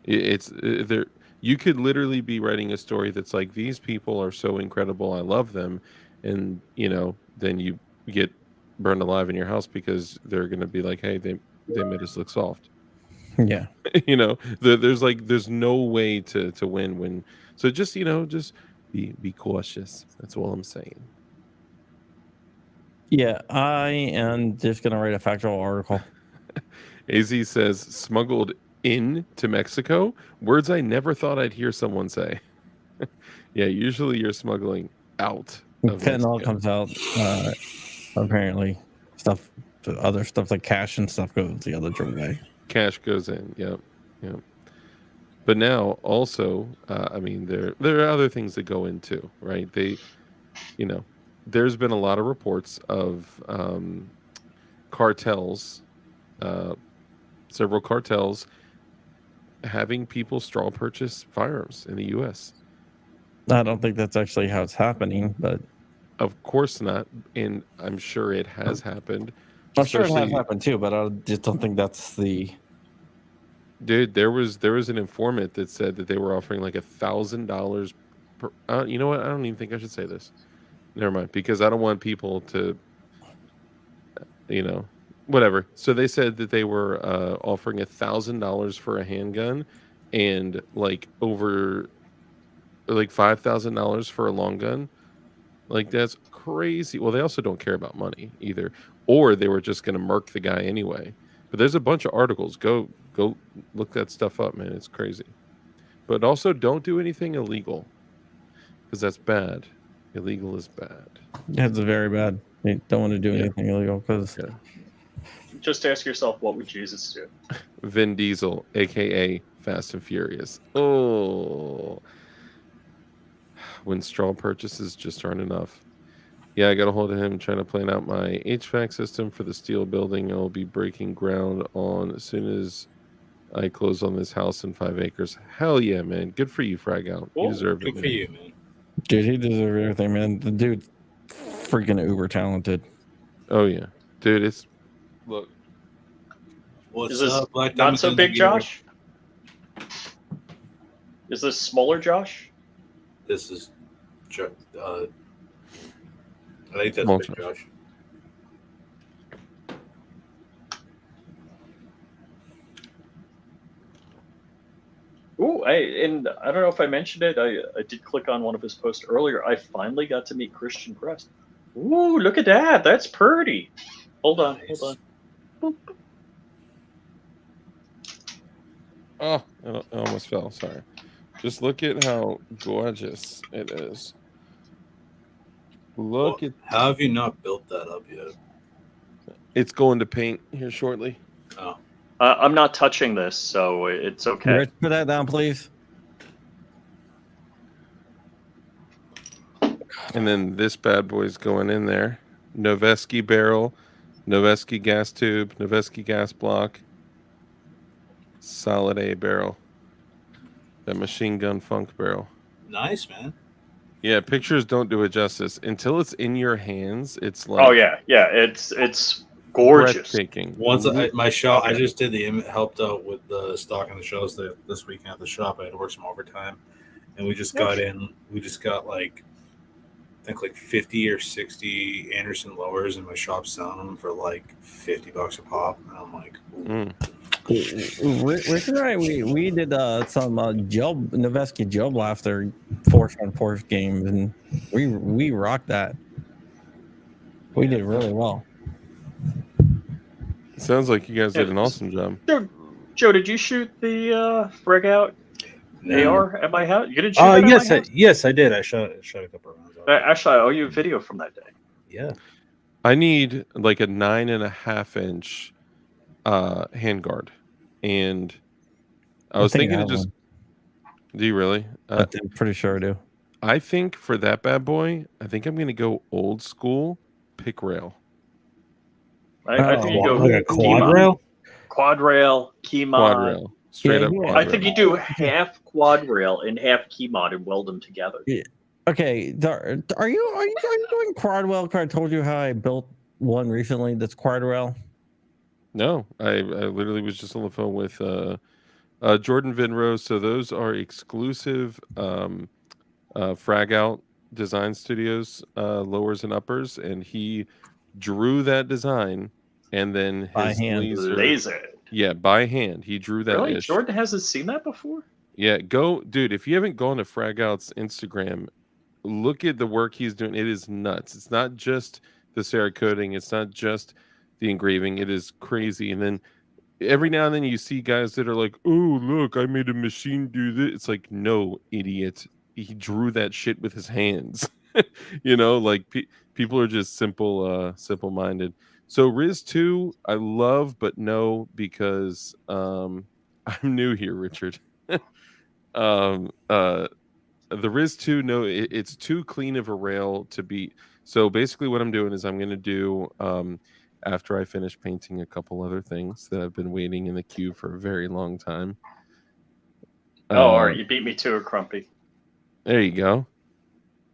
there. You could literally be writing a story that's like, these people are so incredible, I love them, and then you get burned alive in your house because they're going to be like, hey, they made us look soft. Yeah. There's no way to win when. So just be cautious. That's all I'm saying. Yeah, I am just gonna write a factual article. AZ says smuggled into Mexico. Words I never thought I'd hear someone say. Yeah, usually you're smuggling out. Fentanyl comes out. Apparently, other stuff like cash and stuff goes the other way. Cash goes in. Yep. But now also, there are other things that go into, right? There's been a lot of reports of cartels, several cartels having people straw purchase firearms in the U.S. I don't think that's actually how it's happening, but of course not, and I'm sure it has happened. I'm sure it has happened too, but I just don't think that's the. Dude, there was an informant that said that they were offering like $1,000 per. You know what? I don't even think I should say this. Never mind, because I don't want people to, whatever. So they said that they were offering $1,000 for a handgun, and like over, like $5,000 for a long gun. Like that's crazy. Well, they also don't care about money either, or they were just going to murk the guy anyway. But there's a bunch of articles. Go look that stuff up, man. It's crazy. But also don't do anything illegal, because that's bad. Illegal is bad. Yeah, it's very bad. You don't want to do anything illegal because. Yeah. Just ask yourself, what would Jesus do? Vin Diesel, aka Fast and Furious. Oh, when straw purchases just aren't enough. Yeah, I got a hold of him trying to plan out my HVAC system for the steel building I'll be breaking ground on as soon as I close on this house in 5 acres. Hell yeah, man. Good for you, Frag Out. You deserve it. Good for you, man. Dude, he deserves everything, man. The dude's freaking uber talented. Oh, yeah. Dude, it's... Look. Is this not so big, Josh? Is this smaller, Josh? This is, I think that's Small Big Josh. Ooh, and I don't know if I mentioned it. I did click on one of his posts earlier. I finally got to meet Christian Press. Ooh, look at that. That's pretty. Hold on. Boop. Oh, it almost fell. Sorry. Just look at how gorgeous it is. Look at. How have you not built that up yet? It's going to paint here shortly. Oh. I'm not touching this, so it's okay. Rich, put that down, please. And then this bad boy's going in there. Noveski barrel, Noveski gas tube, Noveski gas block, solid A barrel. That machine gun funk barrel. Nice, man. Yeah, pictures don't do it justice. Until it's in your hands, it's like, Oh yeah, it's gorgeous. breathtaking. Once my shop, I just did helped out with the stock on the shelves this weekend at the shop. I had to work some overtime, and we just got in. We just got like, I think like 50 or 60 Anderson lowers, and my shop's selling them for like $50 a pop, and I'm like, Rich and I, we did some Noveski Gel Blaster 4-on-4 games, and we rocked that. We did really well. It sounds like you guys did an awesome job. Joe, did you shoot the frag out AR at my house? You didn't shoot that at my house? Yes, I did. I shot a couple rounds. Actually, I owe you a video from that day. Yeah. I need like a 9.5-inch handguard, and I was thinking of just. Do you really? I'm pretty sure I do. I think for that bad boy, I think I'm gonna go old school pick rail. I think you go like a quad rail. Quad rail, key Quad mod. rail, straight up. Quad I rail. think you do half quad rail and half key mod and weld them together. Yeah. Okay, are you doing quad rail? I told you how I built one recently that's quad rail. No, I literally was just on the phone with Jordan Vinrose. So those are exclusive frag out design studios, lowers and uppers, and he drew that design and then By his hand. Laser. Yeah, by hand. He drew that. Really? Jordan hasn't seen that before? Yeah, dude, if you haven't gone to Frag Out's Instagram, look at the work he's doing. It is nuts. It's not just the Cerakoting, it's not just the engraving. It is crazy. And then every now and then you see guys that are like, oh, look, I made a machine do this. It's like, no, idiot. He drew that shit with his hands. Like people are just simple-minded. So Riz 2, I love, but no, because I'm new here, Richard. The Riz 2, no, it's too clean of a rail to beat. So basically what I'm doing is I'm going to do, after I finish painting a couple other things that I've been waiting in the queue for a very long time. All right, you beat me to it, Crumpy. There you go.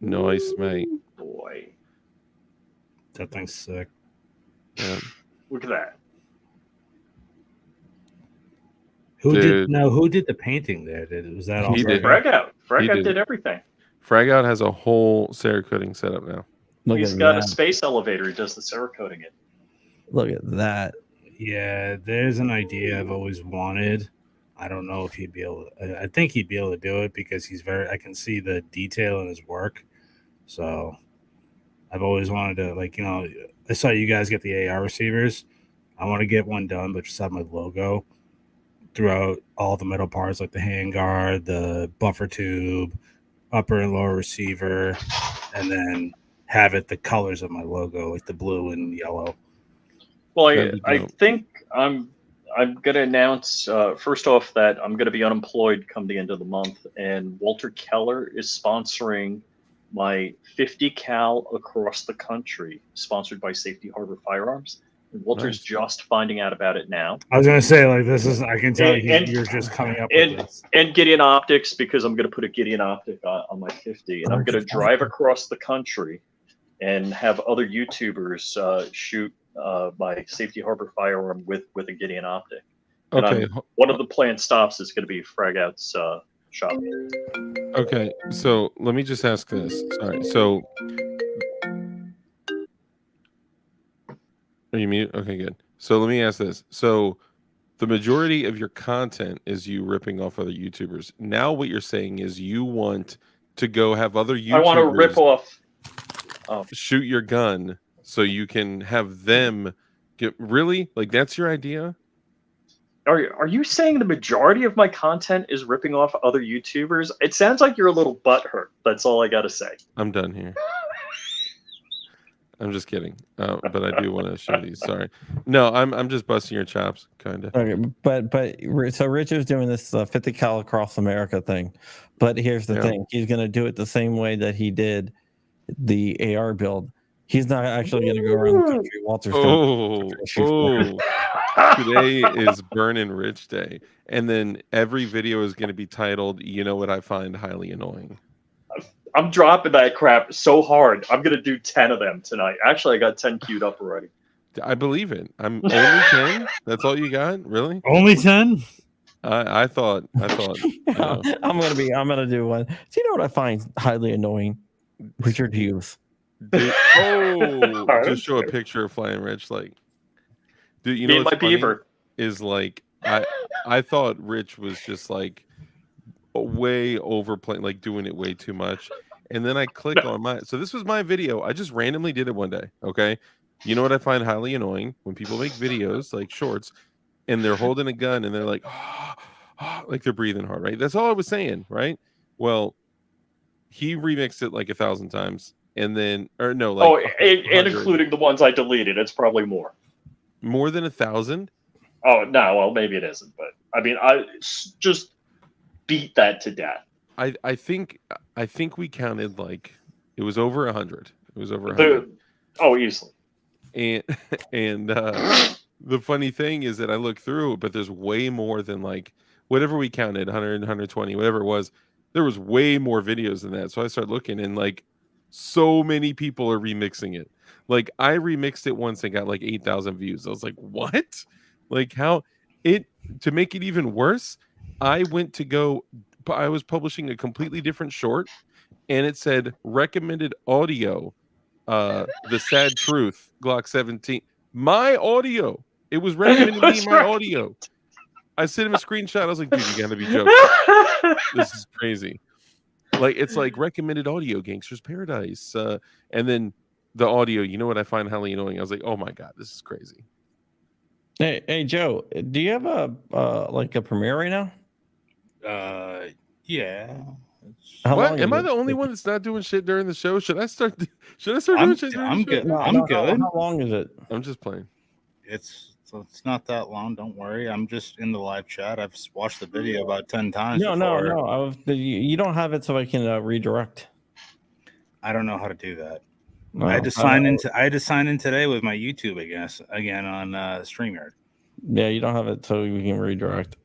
Nice, mate. Boy. That thing's sick. Yeah. Look at that. Who did the painting there? Was that all? He did. Frag Out. Frag Out did everything. Frag Out has a whole Cerakoting setup now. He's got a space elevator. He does the Cerakoting it. Look at that. Yeah, there's an idea I've always wanted. I don't know if he'd be able to. I think he'd be able to do it because I can see the detail in his work. So I've always wanted to, I saw you guys get the AR receivers. I want to get one done, but just have my logo throughout all the metal parts, like the handguard, the buffer tube, upper and lower receiver, and then have it the colors of my logo, like the blue and yellow. Well, I think I'm going to announce, first off, that I'm going to be unemployed come the end of the month, and Walter Keller is sponsoring my 50 cal across the country, sponsored by Safety Harbor Firearms. And Walter's just finding out about it now. I was going to say, this is, I can tell you're just coming up with this. And Gideon Optics, because I'm going to put a Gideon Optic on my 50, and I'm going to drive across the country and have other YouTubers shoot my Safety Harbor firearm with a Gideon Optic. And Okay. one of the planned stops is going to be Frag Out's shop. Okay, so let me just ask this. Sorry. So are you mute? Okay, good. So let me ask this. So the majority of your content is you ripping off other YouTubers. Now what you're saying is you want to go have other YouTubers I want to rip off. shoot your gun so you can have them get really like that's your idea? Are you saying the majority of my content is ripping off other YouTubers? It sounds like you're a little butthurt. That's all I got to say. I'm done here. I'm just kidding, but I do want to show these. Sorry, no, I'm just busting your chops, kind of. Okay, but so Richard's doing this 50 cal across America thing, but here's the thing: he's going to do it the same way that he did the AR build. He's not actually going to go around the country. Walter's Today is Burn and Rich Day, and then every video is going to be titled, "You know what I find highly annoying." I'm dropping that crap so hard. I'm gonna do 10 of them tonight. Actually, I got 10 queued up already. I believe it. I'm only 10. That's all you got, really? Only 10? I thought. I'm gonna do one. So you know what I find highly annoying? Richard Hughes. Dude, just show a picture of Flying Rich, like, dude. You know what's my funny beaver is like I thought Rich was just like way overplaying, like doing it way too much. And then I click on so this was my video. I just randomly did it one day. Okay. You know what I find highly annoying? When people make videos like shorts and they're holding a gun and they're like, like they're breathing hard, right? That's all I was saying, right? Well, he remixed it like 1,000 times and then, or no, like, and including the ones I deleted, it's probably more than 1,000. Oh no, well maybe it isn't, but I mean, I just beat that to death. I think we counted like it was over 100. It was over 100. Easily. And the funny thing is that I look through, but there's way more than like whatever we counted, 100, 120, whatever it was. There was way more videos than that. So I started looking, and like so many people are remixing it. Like I remixed it once and got like 8,000 views. I was like, what? Like how it to make it even worse? I was publishing a completely different short, and it said recommended audio, The Sad Truth, Glock 17. My audio. It was recommending me my audio. I sent him a screenshot. I was like, dude, you gotta be joking. This is crazy. Like it's like recommended audio, Gangster's Paradise. And then the audio, you know what I find highly annoying? I was like, oh my God, this is crazy. Hey Joe, do you have a like a Premiere right now? Yeah. What? Am I the only one that's not doing shit during the show? Should I start doing shit during the show? Good. I'm good. How long is it? I'm just playing. It's not that long. Don't worry. I'm just in the live chat. I've watched the video about 10 times. No. You don't have it, so I can redirect. I don't know how to do that. No, I had to sign in today with my YouTube, I guess, again on StreamYard. Yeah, you don't have it, so we can redirect.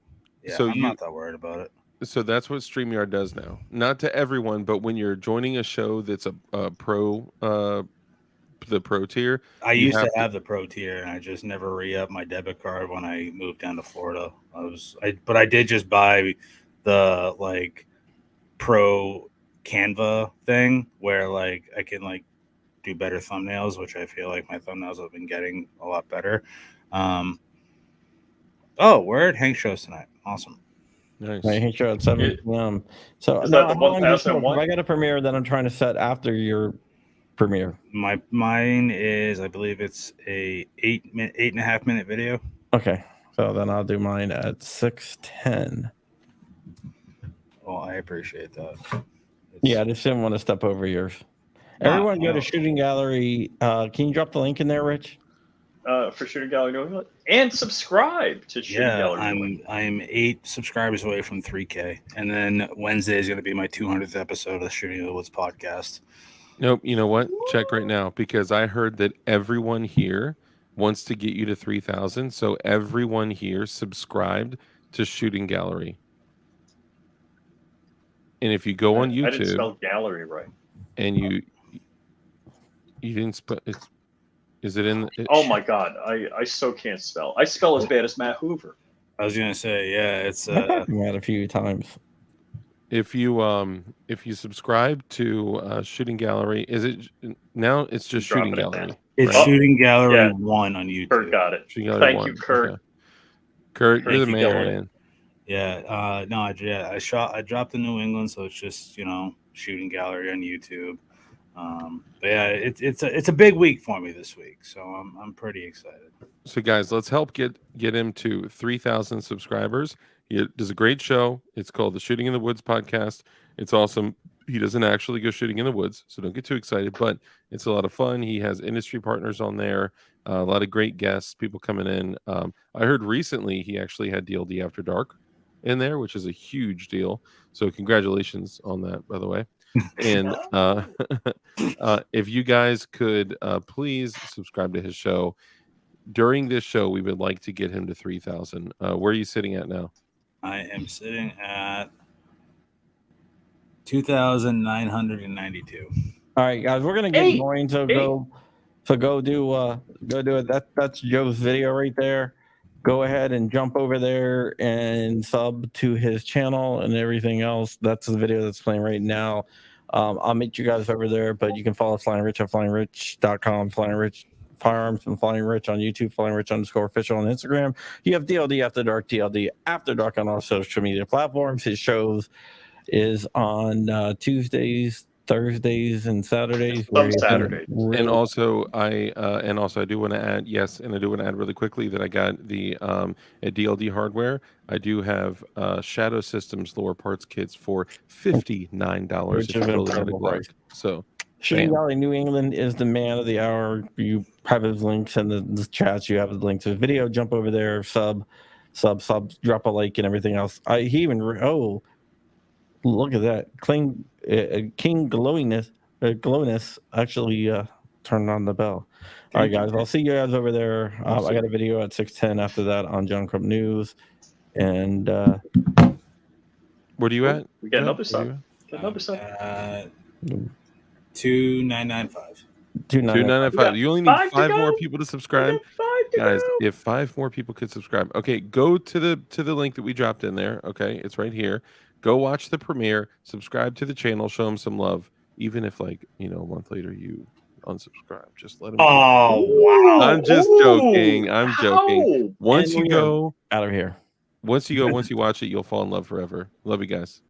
Yeah, so I'm not that worried about it. So that's what StreamYard does now. Not to everyone, but when you're joining a show that's a pro, the pro tier. I used to have the pro tier, and I just never re-upped my debit card when I moved down to Florida. But I did just buy the like pro Canva thing where like I can like do better thumbnails, which I feel like my thumbnails have been getting a lot better. We're at Hank shows tonight. Awesome. Nice. Hank show at 7 p.m. So is that the 1001? If I got a premiere that I'm trying to set after your premiere. Mine is, I believe it's a 8.5 minute video. Okay, so then I'll do mine at 6:10. Well, I appreciate that. I just didn't want to step over yours. Everyone go to Shooting Gallery. Can you drop the link in there, Rich? For Shooting Gallery, and subscribe to Shooting Gallery. I'm 8 subscribers away from 3K, and then Wednesday is going to be my 200th episode of the Shooting the Woods podcast. Nope. You know what? Check right now, because I heard that everyone here wants to get you to 3,000. So everyone here subscribed to Shooting Gallery. And if you go on YouTube, I didn't spell gallery right. And you didn't spell it. Is it in? Oh my God, I so can't spell. I spell as bad as Matt Hoover. I was gonna say, yeah, it's I've had a few times. If you subscribe to Shooting Gallery, is it now? It's just Shooting dropping it Gallery. down. It's right? Shooting Gallery Yeah. 1 on YouTube. Kurt got it. Shooting Gallery Thank 1. you, Kurt. Okay. Kurt, you're the Thank you, man, Dylan. man. Yeah. No, I dropped in New England, so it's just Shooting Gallery on YouTube. But yeah, it's a big week for me this week, so I'm pretty excited. So guys, let's help get him to 3,000 subscribers. He does a great show. It's called the Shooting in the Woods podcast. It's awesome. He doesn't actually go shooting in the woods, so don't get too excited, but it's a lot of fun. He has industry partners on there, a lot of great guests, people coming in. I heard recently he actually had DLD After Dark in there, which is a huge deal. So congratulations on that, by the way. And if you guys could please subscribe to his show. During this show, we would like to get him to 3,000. Where are you sitting at now? I am sitting at 2,992. All right, guys, we're gonna get going. So go do it. That's Joe's video right there. Go ahead and jump over there and sub to his channel and everything else. That's the video that's playing right now. I'll meet you guys over there, but you can follow Flying Rich at flyingrich.com, Flying Rich Firearms and Flying Rich on YouTube, Flying Rich _official on Instagram. You have DLD After Dark, DLD After Dark on all social media platforms. His shows is on Tuesdays, Thursdays, and Saturdays. Some Saturdays. And also I do want to add, yes, and I do want to add really quickly that I got the at DLD Hardware. I do have Shadow Systems lower parts kits for $59. Which is an incredible price. So Shooting Gallery New England is the man of the hour. You have his links in the chats. You have his links to the video. Jump over there, sub, drop a like and everything else. He even look at that. King Glowiness actually turned on the bell. All right, guys. I'll see you guys over there. I got a video at 6:10 after that on John Crump News. And where are you at? We got another sub. Another sub. 2,995. 2,995. You only need 5 more people to subscribe. Guys, if 5 more people could subscribe. Okay, go to the link that we dropped in there. Okay, it's right here. Go watch the premiere, subscribe to the channel, show them some love. Even if a month later you unsubscribe, just let them know. Wow. I'm just joking. I'm joking. Once you go out of here. Once you watch it, you'll fall in love forever. Love you guys.